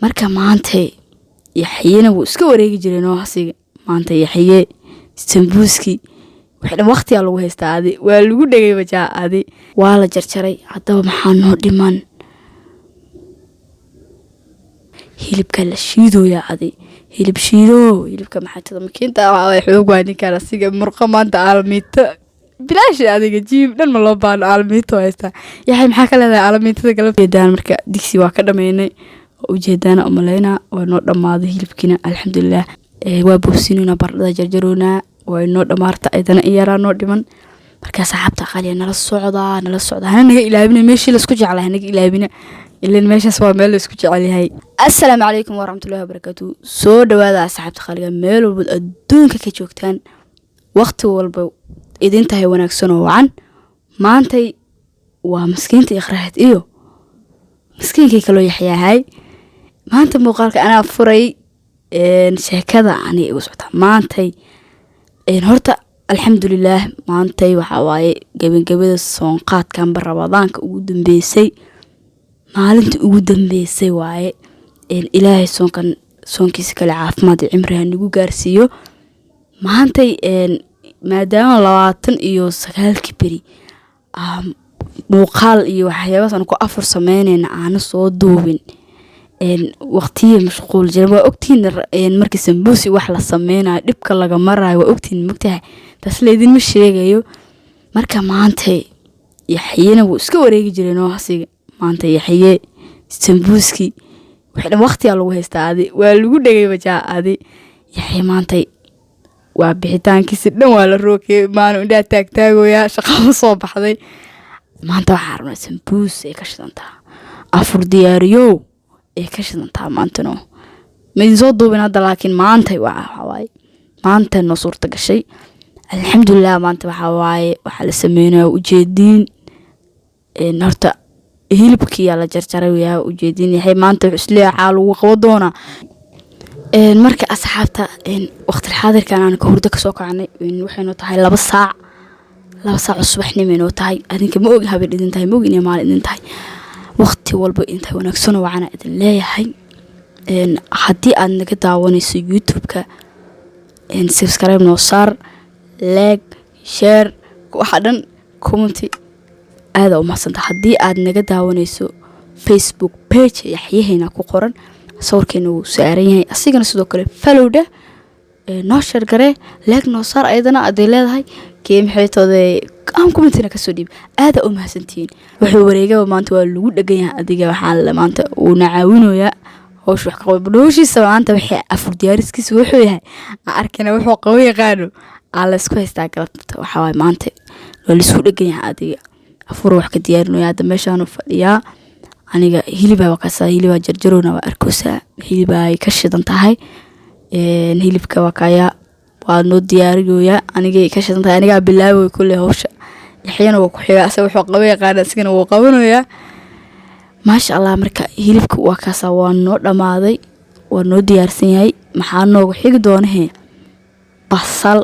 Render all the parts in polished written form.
marka maanta yaxyena wuu iska wareegi jiray noo hasiga maanta yaxye sambuuski waxaan waqti lagu haystaa adi waa lagu dhagay bajaa adi waa la jarjaray hadaba maxaa noo dhiman hilibka la shiidoya adi hilibka maxaa makiinta waa xoog waa ninka asiga murqa maanta aalmiita bilaash adiga jiib dhan ma loo baan aalmiito haysta yaxay maxaa ka leedahay aalmiitada galabteedaan marka digsi waa ka dhameynay ujeedana umaleyna waa noo dhamaaday hilibkina alxamdulillah waa boobsinina bardada jarjaroona waa noo dhamaarta ayadana iyara noo dhiman marka saxaabta qaaliya nala socda hana naga ilaabina meeshii la isku jeclahay naga ilaabina ileen meeshaas waa meel la isku jecel yahay assalaamu calaykum waraxmatullaahi wabarakaatuh soo dhawaada saxaabta qaaliga meel walba adduunka ka joogtaan waqti walba idin tahay wanaagsan oo wacan maantay waa miskiinta iqraahad iyo miskiinkii kale yaxyahay maanta muuqaalka anaa furay sheekada ani igu socota maantay horta alxamdulillah maantay waxa waaye gabagabada soonqaadkan Ramadaanka ugu dambeysay maalinta ugu dambeysay waaye ilaahay soonkiisa kale caafimaad iyo cimri nagu gaarsiiyo maantay maadaama 29 beri muuqaal iyo waxyaabahaas aan ku afur sameynayna aan soo duubin waqtiye mashquul jiray waa ogtiin markii sambuusi wax la sameynayo dhibka laga marayo waa ogtiin magtahay taas leedin ma sheegayo marka maanta yaxyena wuu iska wareegi jiray noo hasiga maanta yaxye sambuuski waxaan waqti lagu haystaa adi waa lagu dhagay bajaa adi yaxye maanta waa bixitaankiisa dhan waa la rookay maanu indha taagtaagoya shaqo soo baxday maanta waxaan rabnaa sambuus ay ka shidantaa afur diyaariyo ee ka shidantaa maantano ma soo duubin hadda laakiin maanta waxa waaye maanta noo suurta gashay alxamdulillah maanta waxa waaye waxa la sameeynaa ujeedin horta hilibkii la jarjaray yaa ujeedin yahay maanta isleeyahay xaal ugu qabo doona marka asxaabta waqti xaadirkan aan ka hurdo ka soo kacnay waxaynu tahay 2 saac subaxnimo inoo tahay adinka ma og habeen idin tahay ma og inay maalin idin tahay waqti walba inta wanaagsan waxaan idin leeyahay haddii aad naga daawanayso YouTube-ka subscribe noo saar like share waxa dhan comment aad u mahadsantahay haddii aad naga daawanayso Facebook page yaxyahayna ku qoran sawirkeena uu saaran yahay asigana sidoo kale follow da noo share gare like noo saar ayadana aad leedahay game xeetooda aan commentina ka soo dhiib aad u mahadsantiin wuxuu wareegay maanta waa lagu dhagan yahay adiga waxa maanta uu nacaawinooya hoosh wax ka qabdhooshiisa maanta wixii afur diyaariskiisa wuxuu yahay arkana wuxuu qawo yaqaano alla isku haystaa galabta waxa way maanta waa la isku dhagan yahay adiga afur wax ka diyaarinooya hadda meeshaan u fadhiyaa aniga hilibaa jarjaroona waa arkoosa hilibaa ay ka shidan tahay hilibka wakaya waa noo diyaariyoya aniga ka shidan tahay aniga bilaaway kulli hawsha yaxyana waa ku xiga asoo wuxuu qabo yaqaan asigana wuu qabanayaa maasha Allah marka hilibka waa kaasa waa noo dhamaaday waa noo diyaarsan yahay maxaa noogu xigi doonaa basal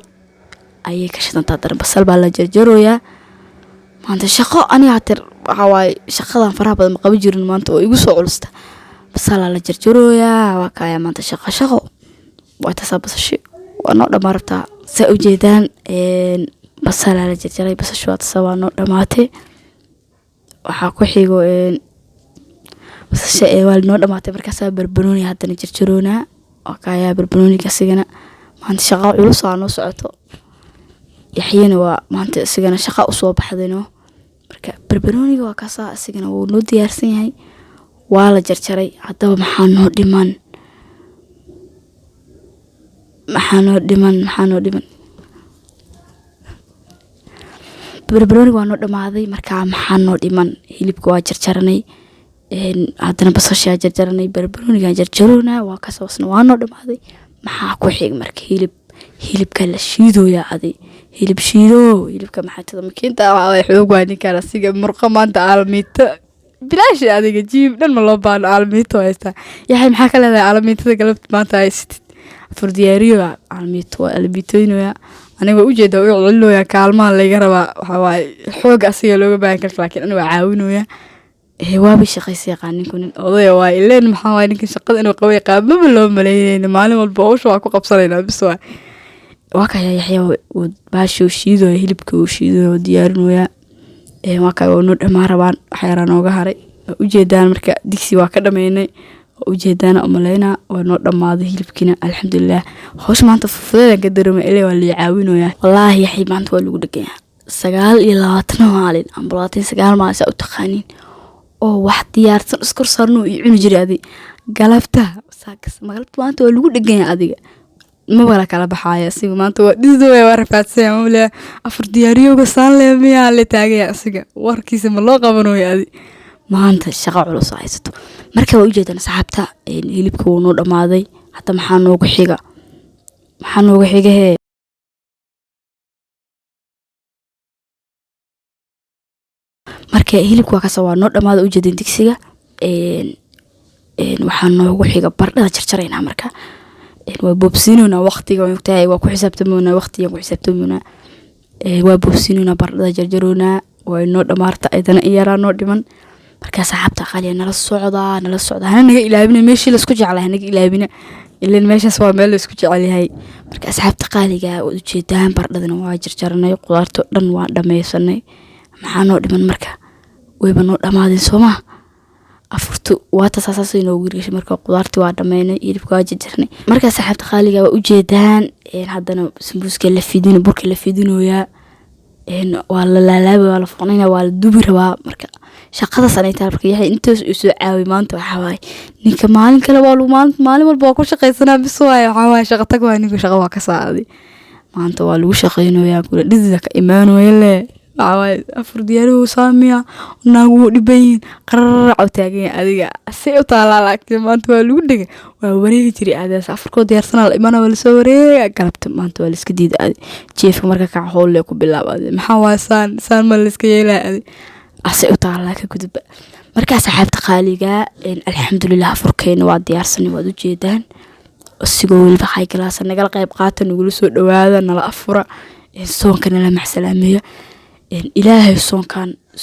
ayay ka shidan tahay basal baa la jarjaroya maanta shaqo aniga hatir waxa way shaqadan faraha badan ma qabi jirin maanta oo igu soo culsta basal la jarjaroya waa kaya maanta shaqo waa tasabasashi waa noo dhamaarta sa ujeedaan basal la jarjaray basashu waa tasawaa noo dhamaatay waxa ku xigo basasha waa noo dhamaatay markaas barbarooni hadana jarjaroona waa kaya barbarooniga asigana maanta shaqo culus oo noo socoto yaxyena waa maanta asigana shaqo u soo baxdayno marka barbarooniga waa kaasa asigana wuu noo diyaarsan yahay waa la jarjaray hadaba maxaa noo dhiman barbarooniga waa noo dhamaaday marka maxaa noo dhiman hilibka waa jarjaranay hadana basasha jarjaranay barbarooniga jarjaroona waa kaasa wasna waa noo dhamaaday maxaa ku xig marka hilibka la shiidoya adi hilibka maxaa makiinta waa xoog waa ninka asiga murqa maanta aalmiita bilaash adiga jiib dhan ma loo baan aalmiito haysta yaxay maxaa ka leedahay aalmiitada galabta maanta haysatid afur diyaariyo aalmiito waa albiitoynaya aniga ujeeda u cilooya kaalmaha laga rabaa waxa waaye xoog asiga looga baahan karo laakiin aniga caawinooya waaba shaqaysay qaaninka nin odaya waa ileen maxaa waay ninka shaqada inuu qabay qaababa loo maleeyay maalin walba hawsha waa ku qabsanaynaa bis waa kaya Yaxya uu baasho shiido hilibka uu shiido diyaarinayaa waa kaya uu dhamaa rabaan waxyaraan ooga haray u jeedaan marka digsi waa ka dhameynay u jeedaan umaleena waa noo dhamaaday hilibkina alxamdulillah hawsha maanta fufudeeda ka dareemay ilaa waa la caawinayaa wallaahi Yaxya maanta waa lagu dhagayaa 29 maalin ama 29 maalin sa u taqaanin oo wax diyaarsan iskor sarno iyo cuni jiray adi galabta saakas magalabta maanta waa lagu dhagayaa adiga ma wala kala baxaya asiga maanta waa dhido waa rafaadsan ama afar diyaariyoga saan leemiya la taagay asiga warkiisa ma loo qabanayo adi maanta shaqo culus haysto marka waa u jeedana saxaabta hilibka uu noo dhamaaday hata maxaa noogu xiga marka hilibka ka soo noo dhamaaday u jeedin digsiga waxaa noogu xiga bardhada jarjarayna marka waa boobsiinuna waqtiga waqtiga waa ku xisaabtamoona waqtiga ku xisaabtamoona waa boobsiinuna bardhada jarjarona waa noo dhamaarta ayadana iyara noo dhiman marka saxaabta qaaliya nala socda hana naga ilaabina meeshii la isku jeclahay naga ilaabina ileen meeshaas waa meel la isku jecel yahay marka saxaabta qaaliga u jeedaan bardhadana waa jarjarnay qudaarto dhan waa dhameysanay maxaa noo dhiman marka wayba noo dhamaadeen Soomaa afurtu waa tasaasay inoo guriga marka qudaarti waa dhameynay hilibka waa jarjarnay marka saxaabta qaaliga waa u jeedaan haddana sambuuska la fidino burka la fidinoya waa la laalaabay waa la foqnayna waa la dubi rabaa marka shaqada sanayta marka Yaxya intaas uu soo caaway maanta waxa waay ninka maalin kale waa maalin walba waa ku shaqaysanaa bis waxa waay shaqo tag waa ninka shaqo waa ka saaday maanta waa lagu shaqeynayaa kula dhidida ka imaanayay waxa afur diyaariyo saamiya naagu dhibayn qaraac taagay adiga si u taalaalaagtay maanta waa lagu dhigay waa wareegi jiray aadaas afurkood diyaarsanaa la imaana wala soo wareega galabta maanta waa la iska diiday jeefka marka ka hool ku bilaabay maxaa waa saan ma la iska yeelay asay u taala ka gudub marka saxaabta qaaliga alxamdulillah afurkeena waa diyaarsan waa u jeedaan asigoo waliba hay galaas nagal qayb qaatan ugu soo dhawaada nala afura soonkana la maxsalaameeyo ilaahay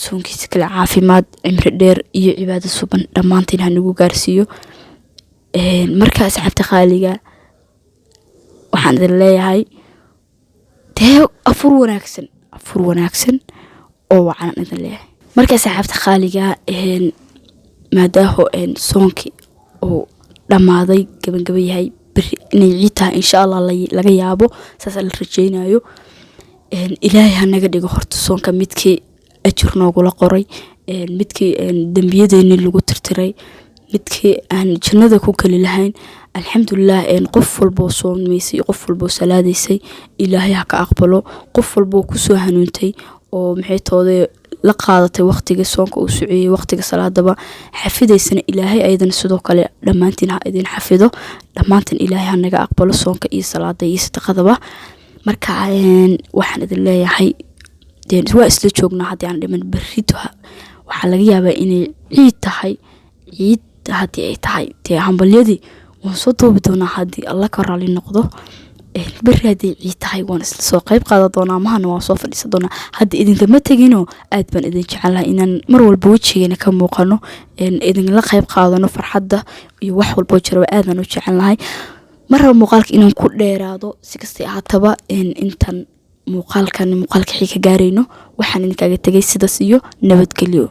soonkiisa kala caafimaad cimri dheer iyo cibaado suban dhamaantiin ha nagu gaarsiiyo marka saxaabta qaaliga waxaan idin leeyahay afur wanaagsan oo waxaan idin leeyahay marka saxaabta qaaliga maadaho soonki oo dhamaaday gabagaba yahay bari inay ciita insha Allah laga yaabo saas la rajeynayo ilaahay ha naga dhigo horta soonka midkii ajir noogu la qoray midkii dambiyadeena lagu tirtiray midkii aan jannada ku kali lahayn alxamdulillah qof walbo soomeysay qof walbo salaadaysay ilaahay ha ka aqbalo qof walbo ku soo hanuuntay oo maxay toode la qaadatay waqtiga soonka uu suuciyay waqtiga salaadaba xafidaysana ilaahay aydan sidoo kale dhamaantiin ha idin xafido dhamaantiin ilaahay ha naga aqbalo soonka iyo salaada iyo sadaqadaba marka waxaan idin leeyahay waa isla joognaa haddii aan dhiman berrito waxaa laga yaabaa inay ciid haddii ay tahay hambalyadii waan soo duubi doonaa haddii alla ka raali noqdo berri haddii ciid tahay waan isla soo qayb qaadan doonaa mahana waan soo fadhiisan doonaa hadda idinkama tegino aad baan idin jecelahay inaan mar walba wejigeena ka muuqano idinla qayb qaadano farxadda iyo wax walbo jiro aad baan u jecelahay marra muuqaalka inaan ku dheeraado si kasta ahaataba intan muuqaalka xiga gaarayno waxaan idinkaga tagay sidaas iyo nabadgelyo